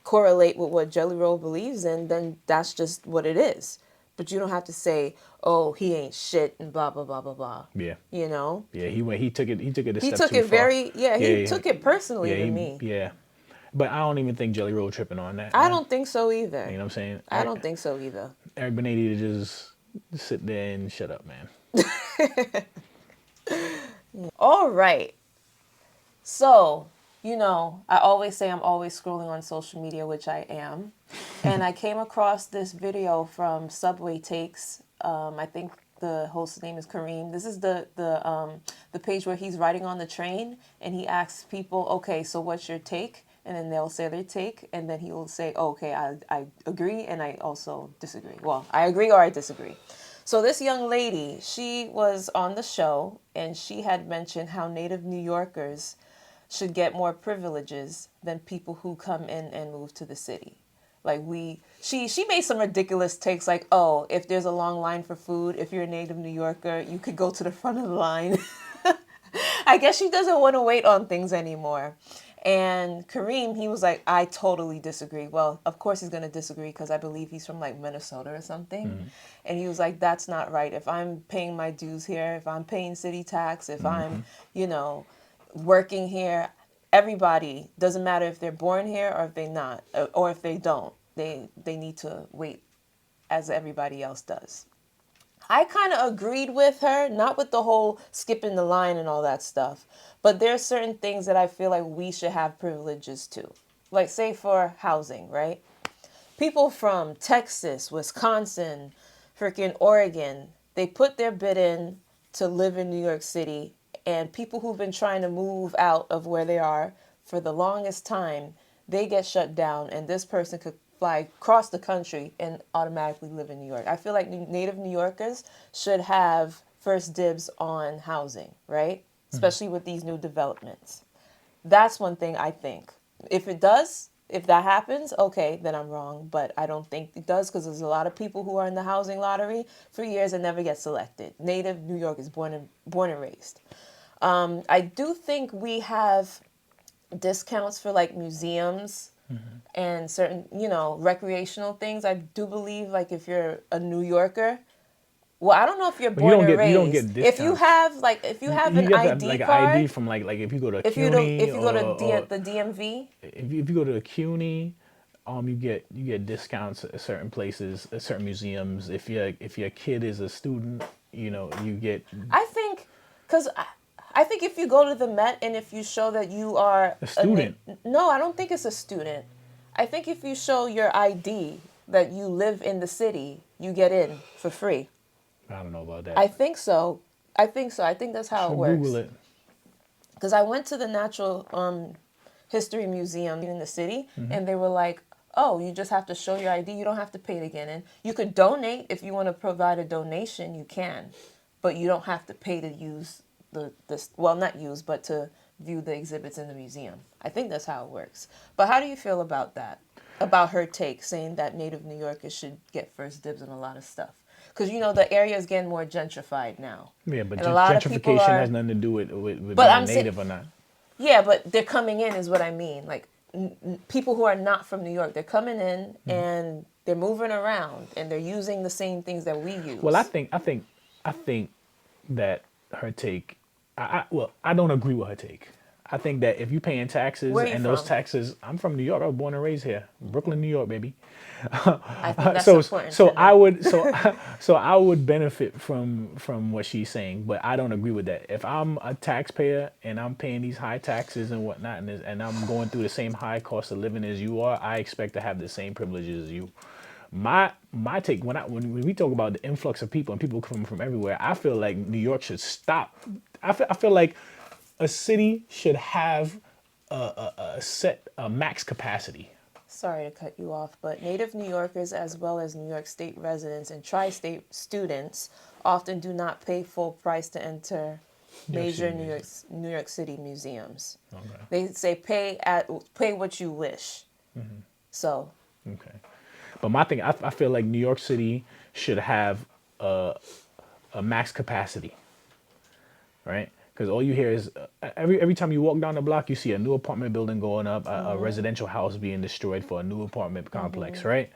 correlate with what Jelly Roll believes in, then that's just what it is. But you don't have to say, "Oh, he ain't shit," and blah blah blah blah blah. Yeah. Yeah, He took it. He took it a he step took too it far. he took it personally to me. Yeah. But I don't even think Jelly Roll tripping on that. I don't think so either. You know what I'm saying? I don't think so either. Eric Benet need to just sit there and shut up, man. All right. So, I always say I'm always scrolling on social media, which I am. And I came across this video from Subway Takes I think the host's name is Kareem. This is the page where he's riding on the train and he asks people, okay, so what's your take? And then they'll say their take, and then he will say, oh, okay, I agree and I also disagree. Well, I agree or I disagree. So this young lady, she was on the show and she had mentioned how native New Yorkers should get more privileges than people who come in and move to the city. Like she made some ridiculous takes like, oh, if there's a long line for food, if you're a native New Yorker, you could go to the front of the line. I guess she doesn't want to wait on things anymore. And Kareem, he was like, I totally disagree. Well, of course he's going to disagree because I believe he's from like Minnesota or something. Mm-hmm. And he was like, that's not right. If I'm paying my dues here, if I'm paying city tax, if I'm, working here, everybody, doesn't matter if they're born here or if they're not, or if they don't, they need to wait as everybody else does. I kind of agreed with her, not with the whole skipping the line and all that stuff, but there are certain things that I feel like we should have privileges to. Like, say, for housing, right? People from Texas, Wisconsin, freaking Oregon, they put their bid in to live in New York City, and people who've been trying to move out of where they are for the longest time, they get shut down, and this person could fly across the country and automatically live in New York. I feel like native New Yorkers should have first dibs on housing, right? Especially with these new developments. That's one thing I think. If that happens, okay, then I'm wrong. But I don't think it does because there's a lot of people who are in the housing lottery for years and never get selected. Native New York is born and raised. I do think we have discounts for like museums and certain, recreational things. I do believe like if you're a New Yorker, well, I don't know if you're born and raised. You don't get discounts. If you have an ID like card, an ID from like if you go to CUNY, if you go to the DMV, if you go to CUNY, you get discounts at certain places, at certain museums. If your kid is a student, you get. I think, because I think if you go to the Met and if you show that you are a student. No, I don't think it's a student. I think if you show your ID that you live in the city, you get in for free. I don't know about that. I think so. I think that's how it works. Google it. Because I went to the Natural History Museum in the city, and they were like, oh, you just have to show your ID. You don't have to pay to get in. You could donate. If you want to provide a donation, you can. But you don't have to pay to use not use, but to view the exhibits in the museum. I think that's how it works. But how do you feel about that? About her take, saying that native New Yorkers should get first dibs on a lot of stuff? Because, the area is getting more gentrified now. Yeah, but gentrification has nothing to do with being native or not. Yeah, but they're coming in is what I mean. Like, people who are not from New York, they're coming in and they're moving around and they're using the same things that we use. Well, I think that her take, I don't agree with her take. I think that if you're paying taxes and those taxes, I'm from New York. I was born and raised here, Brooklyn, New York, baby. I think that's important. So I would benefit from what she's saying, but I don't agree with that. If I'm a taxpayer and I'm paying these high taxes and whatnot, and I'm going through the same high cost of living as you are, I expect to have the same privileges as you. My take when we talk about the influx of people and people coming from everywhere, I feel like New York should stop. I feel like a city should have a max capacity. Sorry to cut you off, but native New Yorkers as well as New York State residents and tri-state students often do not pay full price to enter major New York City museums. Okay. They say pay what you wish. Mm-hmm. So. Okay. But my thing, I feel like New York City should have a max capacity, right? Because all you hear is every time you walk down the block, you see a new apartment building going up, a residential house being destroyed for a new apartment complex, right?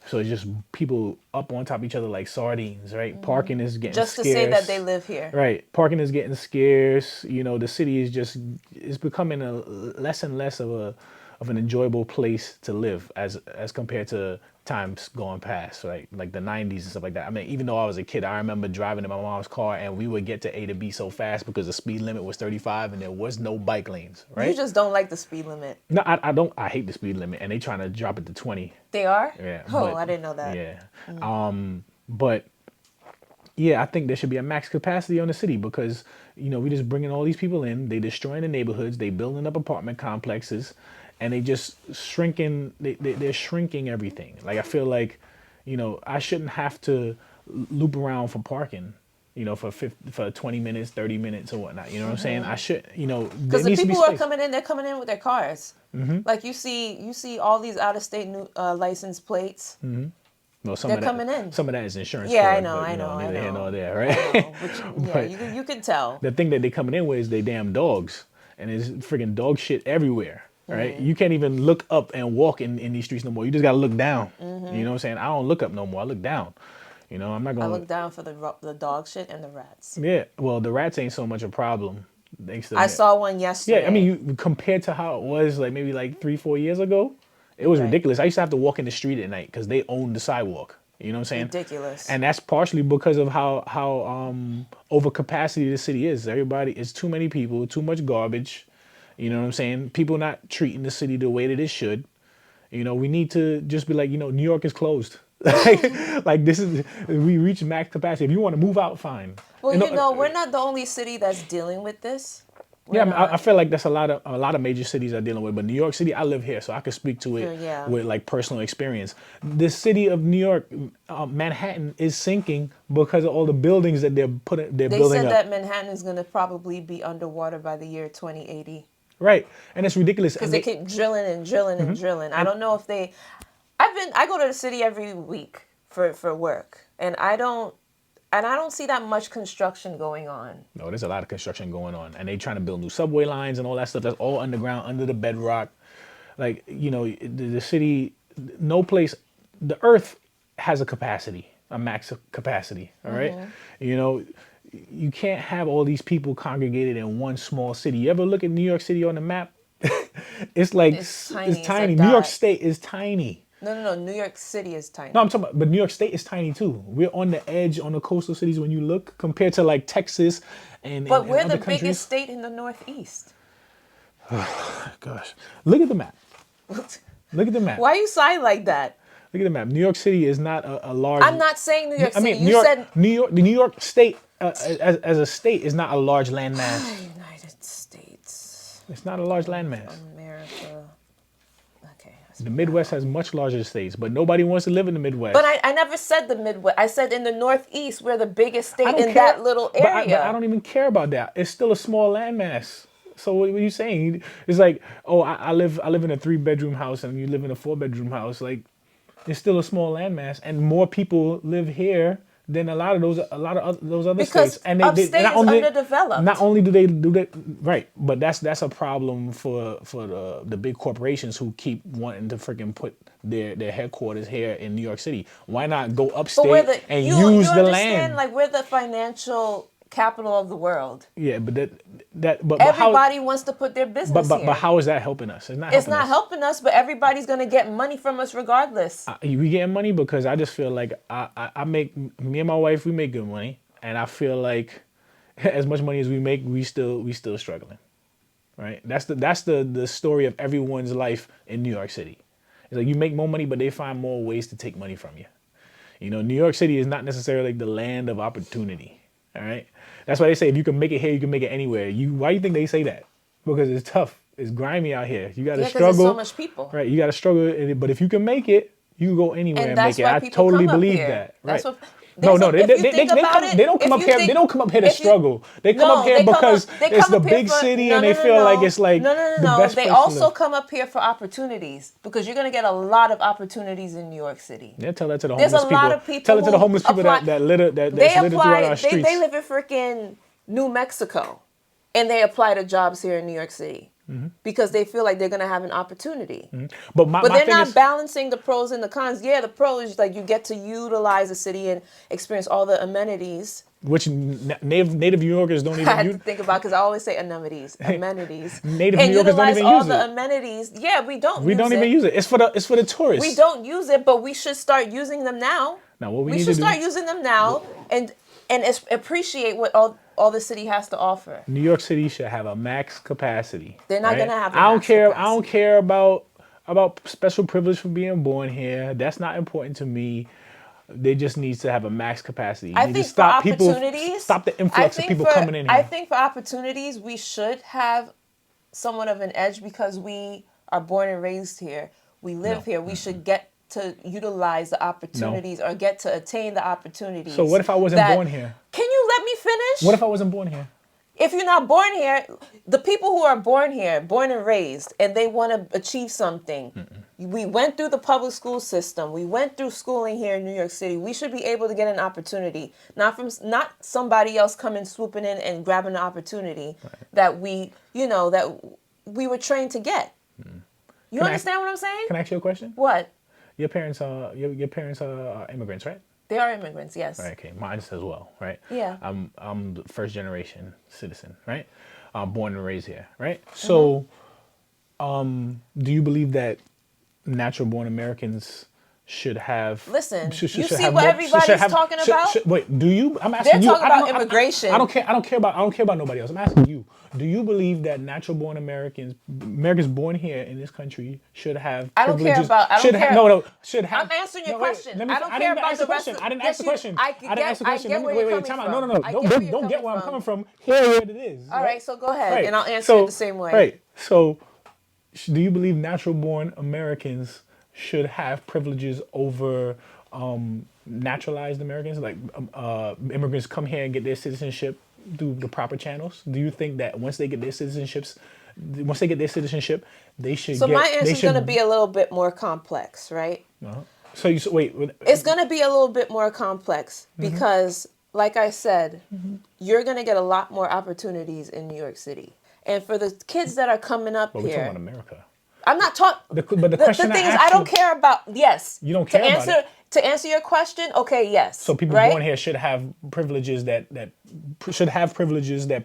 So it's just people up on top of each other like sardines, right? Parking is getting just scarce. To say that they live here, right? Parking is getting scarce. The city is becoming a less and less of an enjoyable place to live as compared to times going past, right? Like the 90s and stuff like that. I mean, even though I was a kid, I remember driving in my mom's car and we would get to A to B so fast because the speed limit was 35 and there was no bike lanes, right? You just don't like the speed limit. No, I don't. I hate the speed limit and they trying to drop it to 20. They are? Yeah. Oh, I didn't know that. Yeah. But Yeah, I think there should be a max capacity on the city because, we just bringing all these people in, they destroying the neighborhoods, they building up apartment complexes, and they just shrinking, they're shrinking everything. Like, I feel like, I shouldn't have to loop around for parking, for 20 minutes, 30 minutes or whatnot. You know what I'm saying? I should, there Because the needs to be people who are space. coming in, they're coming in with their cars. Like you see all these out of state license plates. Well, They're coming in. Some of that is insurance Yeah, fraud, I know, but, I know, I neither here know. nor there, I right? know. But, yeah, But you can tell. the thing that they coming in with is they damn dogs, and there's freaking dog shit everywhere, right? You can't even look up and walk in these streets no more. You just gotta look down. You know what I'm saying? I don't look up no more. I look down. I'm not I gonna. look down for the dog shit and the rats. Yeah, well, the rats ain't so much a problem. Thanks to I saw one yesterday. Yeah, I mean, compared to how it was like maybe like 3-4 years ago, it was Right. ridiculous. I used to have to walk in the street at night because they owned the sidewalk. You know what I'm saying? Ridiculous. And that's partially because of how over capacity the city is. It's too many people, too much garbage. You know what I'm saying? People not treating the city the way that it should. We need to just be like, New York is closed. like this is we reach max capacity. If you want to move out, fine. Well, we're not the only city that's dealing with this. Yeah, I feel like that's a lot of major cities are dealing with, but New York City, I live here, so I can speak to it with like personal experience. The city of New York, Manhattan, is sinking because of all the buildings that they're building They up. said that Manhattan is going to probably be underwater by the year 2080 Right, and it's ridiculous because they keep drilling and drilling and drilling. I don't know if they. I go to the city every week for work, and I don't see that much construction going on. No, there's a lot of construction going on, and they trying to build new subway lines and all that stuff. That's all underground, under the bedrock. Like, the city, no place, the earth has a capacity, a max capacity, all right? You can't have all these people congregated in one small city. You ever look at New York City on the map? It's like, it's tiny. New York State is tiny. No. New York City is tiny. No, I'm talking about, but New York State is tiny too. We're on the edge on the coastal cities when you look compared to like Texas But we're other the countries. biggest state in the Northeast. Gosh, look at the map. Look at the map. Why you sigh like that? Look at the map. New York City is not a large. I'm not saying New York City. New York, the New York State as a state is not a large landmass. United States, It's not a large landmass. America. Okay. The Midwest has much larger states, but nobody wants to live in the Midwest. But I never said the Midwest. I said in the Northeast, we're the biggest I state don't in care, that little but area. I don't even care about that. It's still a small landmass. So what are you saying? It's like, oh, I live in a 3-bedroom house and you live in a 4-bedroom house. Like, it's still a small landmass, and more people live here than a lot of those other Because states. And upstate is underdeveloped. Not only do they do that right, but that's a problem for the big corporations who keep wanting to freaking put their headquarters here in New York City. Why not go upstate and use the land? Like, we're the financial capital of the world. Yeah, but but Everybody wants to put their business here. but how is that helping us? It's not helping us, but everybody's gonna get money from us regardless. We getting money because I just feel like I make, me and my wife, we make good money, and I feel like as much money as we make, we still struggling, right? That's the story of everyone's life in New York City. It's like you make more money, but they find more ways to take money from you. New York City is not necessarily like the land of opportunity. All right, that's why they say if you can make it here, you can make it anywhere. Why do you think they say that? Because it's tough. It's grimy out here. You got to struggle. There's so much people. Right, you got to struggle. But if you can make it, you can go anywhere and make it. I totally believe that. Right. They don't come up here. They don't come up here to struggle. They come up here because it's the big city and they feel like it's like the best place They to also live. come up here for opportunities because you're gonna get a lot of opportunities in New York City. Yeah, tell that to the There's homeless a lot of people. Tell it to the homeless people apply, that litter throughout our streets. They live in freaking New Mexico, and they apply to jobs here in New York City. Because they feel like they're going to have an opportunity. But they're not balancing the pros and the cons. Yeah, the pros is like you get to utilize the city and experience all the amenities. Which native New Yorkers don't even I had use. to think about because I always say amenities. Native New Yorkers don't even all use the it. amenities. Yeah, we don't even use it. It's for the tourists. We don't use it, but we should start using them now. Now what we should start using them now and appreciate what all the city has to offer. New York City should have a max capacity. They're not gonna have. I don't care about special privilege for being born here. That's not important to me. they just need to have a max capacity. You I need think to stop for people, opportunities, stop the influx of people coming in I here. think for opportunities, we should have somewhat of an edge because we are born and raised here. We live No. here. We should get to utilize the opportunities or get to attain the opportunities. So what if I wasn't born here? Can you let me finish? What if I wasn't born here? If you're not born here, the people who are born here, born and raised, and they want to achieve something, we went through the public school system. We went through schooling here in New York City. We should be able to get an opportunity, not somebody else coming swooping in and grabbing the opportunity that we were trained to get. You understand what I'm saying? Can I ask you a question? What? Your parents are immigrants, right? They are immigrants, yes. Right, okay, mine as well, right? Yeah. I'm the first generation citizen, right? I'm born and raised here, right? So, do you believe that natural born Americans should have? Listen, should you see have what more- everybody's talking about? Wait, do you? I'm asking They're you. talking I don't about know- immigration. I don't care about nobody else. I'm asking you. Do you believe that natural born Americans born here in this country should have I don't care privileges? about. I don't should care. have, no. Should have. I'm answering your no, wait, question. let me- I don't I care didn't about ask the the question. rest. I didn't Yes, ask the you- question. I I didn't ask the question. get where Wait, you're wait, coming time out. from. No. I get where you're Don't get coming where I'm from. coming from. Hear what it is. All right, so go ahead, Right. and I'll answer So- it the same way. Right. So, do you believe natural born Americans should have privileges over naturalized Americans? Like immigrants come here and get their citizenship through the proper channels? Do you think that once they get their citizenship, they should So get... my answer is going to be a little bit more complex, right? Wait. It's going to be a little bit more complex because, like I said, you're going to get a lot more opportunities in New York City. And for the kids that are coming up But we're here, talking about America. I'm not talking. But the question thing is, asked I don't you- care about. Yes, You don't care to about answer it. to answer your question. Okay, yes. So people right? born here should have privileges that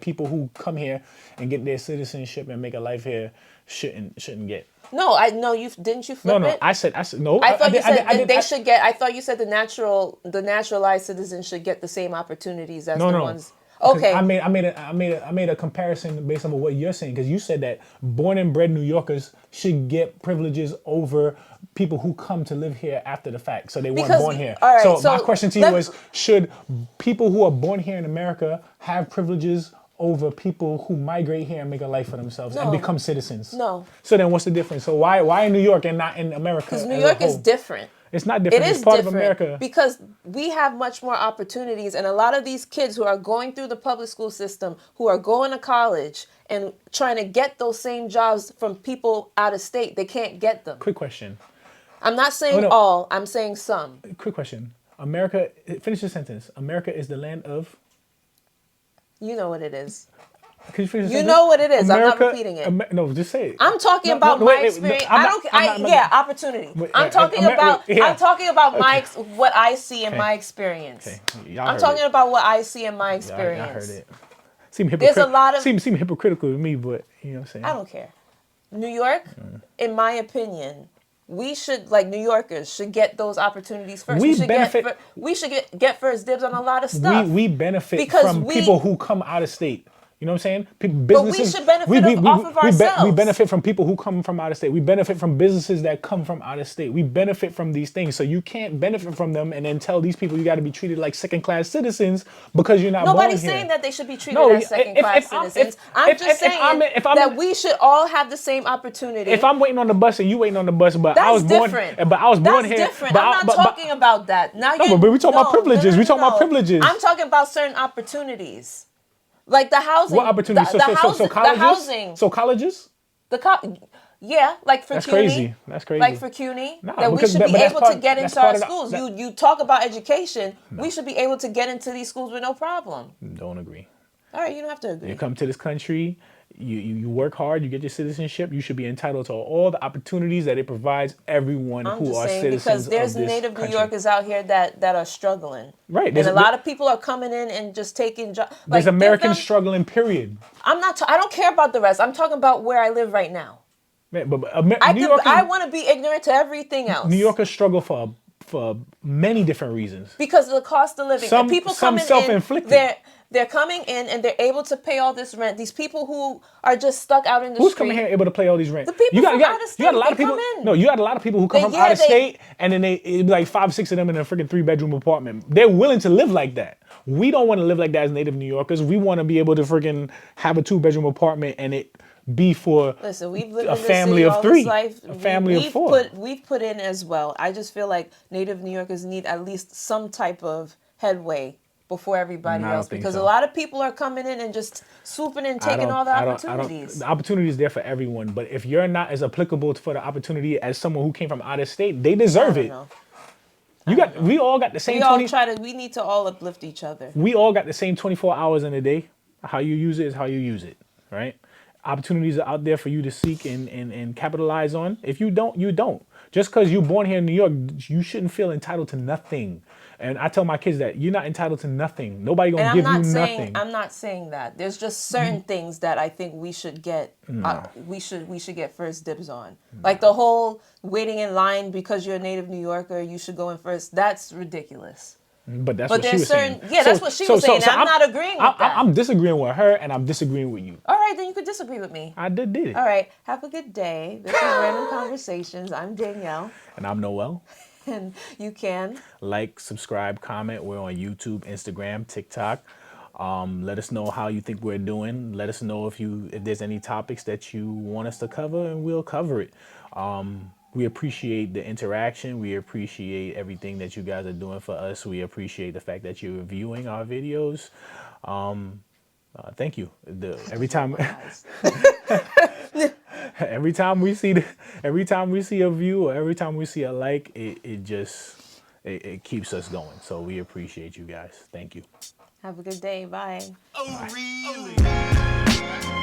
people who come here and get their citizenship and make a life here shouldn't get. No, I know you didn't. You flip No. it. I said no. I thought you said did- they should get. I thought you said the naturalized citizens should get the same opportunities as the ones. Okay. I made a comparison based on what you're saying, because you said that born and bred New Yorkers should get privileges over people who come to live here after the fact, so they weren't born here. All right, so my question to you is: should people who are born here in America have privileges over people who migrate here and make a life for themselves and become citizens? No. So then, what's the difference? So why in New York and not in America? Because New as a York is whole? different. It's not different. It is it's part different of America. because we have much more opportunities, and a lot of these kids who are going through the public school system, who are going to college and trying to get those same jobs from people out of state, they can't get them. Quick question. I'm not saying no. all. I'm saying some. Quick question. America. Finish the sentence. America is the land of. You know what it is. Can you finish the You sentence? know what it is. America, I'm not repeating it. No, just say it. I'm talking No, about no, my wait, experience. I'm not- Opportunity. Wait, I'm talking about. yeah. I'm talking about what I see in my experience. Okay. Y'all I'm heard talking it. about what I see in my Y'all experience. heard it. Seem There's a lot of- seem hypocritical to me, but you know what I'm saying. I don't care. New York, in my opinion, we should, like New Yorkers, should get those opportunities first. We should benefit- we should get first dibs on a lot of stuff. We benefit Because from people who come out of state. You know what I'm saying? Businesses, should benefit off of we ourselves. benefit from people who come from out of state. We benefit from businesses that come from out of state. We benefit from these things. So you can't benefit from them and then tell these people you got to be treated like second-class citizens because you're not Nobody's born here. saying that they should be treated No, as second-class citizens. I'm just saying that we should all have the same opportunity. If I'm waiting on the bus and you waiting on the bus, but I was That's born, different. but I was born That's here. different. But I'm not talking about that. Now No, but we talking about privileges. We talking about privileges. I'm talking about certain opportunities, like the housing. What opportunities? The, So colleges. The housing. So colleges. Yeah, like for That's CUNY. crazy. That's crazy. Like for CUNY, Nah, that we because should be but that's able part- to get that's into our part of the- schools. that- You talk about education. We should be able to get into these schools with no problem. Don't agree. All right, you don't have to agree. You come to this country, you work hard, you get your citizenship, you should be entitled to all the opportunities that it provides everyone I'm who just are saying citizens because there's of this native country. New Yorkers out here that are struggling. Right, And there's- a lot of people are coming in and just taking jobs. There's Americans struggling, period. I don't care about the rest. I'm talking about where I live right now. Man, but I want to be ignorant to everything else. New Yorkers struggle for many different reasons. Because of the cost of living. Some- And people some coming self-inflicted. in, They're coming in and they're able to pay all this rent. These people who are just stuck out in the Who's street. coming here able to pay all these rent? The people from out of state, you got a lot they of people. come in. No, you got a lot of people who come from out of state, and then it'd be like 5, 6 of them in a freaking 3-bedroom apartment. They're willing to live like that. We don't want to live like that as native New Yorkers. We want to be able to freaking have a 2-bedroom apartment and it be for we've lived a in this family city of all 3, this life. a family of 4. We've put in as well. I just feel like native New Yorkers need at least some type of headway before everybody else, because a lot of people are coming in and just swooping in, taking all the opportunities. The opportunity is there for everyone, but if you're not as applicable for the opportunity as someone who came from out of state, they deserve it. We all got the same. We need to all uplift each other. We all got the same 24 hours in a day. How you use it is how you use it, right? Opportunities are out there for you to seek and capitalize on. If you don't, you don't. Just because you're born here in New York, you shouldn't feel entitled to nothing. And I tell my kids that you're not entitled to nothing. Nobody gonna give you nothing. I'm not saying that. There's just certain things that I think we should get. We should get first dibs on. Like the whole waiting in line because you're a native New Yorker, you should go in first. That's ridiculous. But that's what she was saying. Yeah, that's what she was saying. I'm not agreeing with that. I'm disagreeing with her, and I'm disagreeing with you. All right, then you could disagree with me. I did it. All right, have a good day. This is Random Conversations. I'm Danielle. And I'm Noel. And you can like, subscribe, comment. We're on YouTube, Instagram, TikTok. Let us know how you think we're doing. Let us know if there's any topics that you want us to cover, and we'll cover it. We appreciate the interaction. We appreciate everything that you guys are doing for us. We appreciate the fact that you're viewing our videos. Thank you. Every time we see a view, or every time we see a like, it keeps us going. So we appreciate you guys. Thank you. have a good day. Bye. Oh, really?